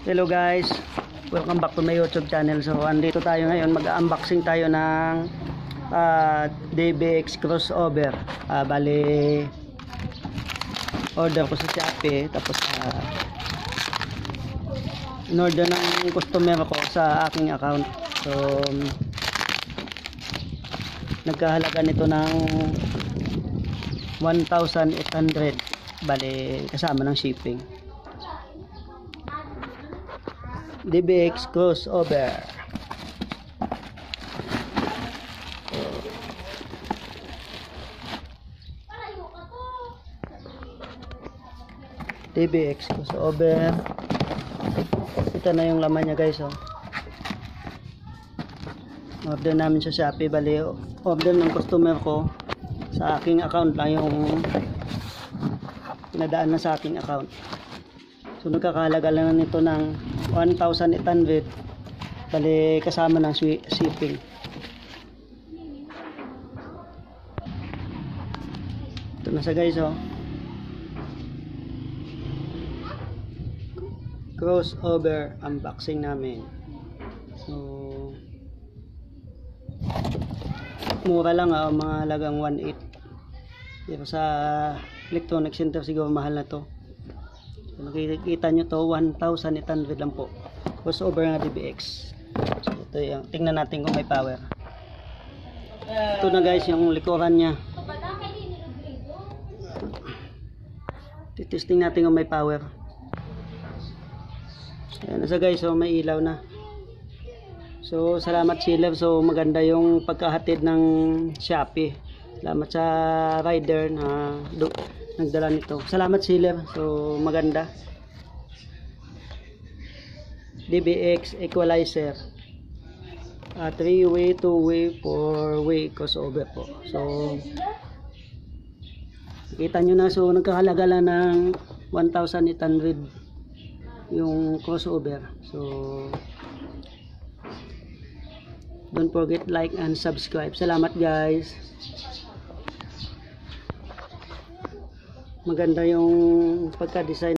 Hello guys, welcome back to my YouTube channel. So andito tayo ngayon, mag-unboxing tayo ng DBX crossover. Bali order ko sa Shopee, tapos in-order ng customer ko sa aking account. So nagkahalaga nito ng 1,800, bali kasama ng shipping. DBX crossover. DBX crossover. Ito na yung laman niya guys, oh. Order namin sa Shopee, bali order ng customer ko sa aking account lang, yung pinadaan na sa aking account. So nagkakahalaga lang nito ng 1,800, bali kasama ng shipping. Ito na sa guys, oh. Crossover unboxing namin. So mura lang, mga halagang 1,800. Pero sa electronic center siguro mahal na to. So, nakikita nyo to, 1,800 lang po. Crossover nga DBX. So, ito yung, tingnan natin kung may power. Ito na guys yung likuran nya. Titesting natin kung may power. Ayan na sa guys, so may ilaw na. So salamat seller. So maganda yung pagkahatid ng Shopee. Salamat sa rider na nagdala nito. Salamat seller. So maganda. DBX equalizer, 3-way, 2-way, 4-way crossover po. So kita nyo na, so nagkahalaga lang ng 1,800 yung crossover. So don't forget like and subscribe. Salamat guys. Maganda yung pagka-design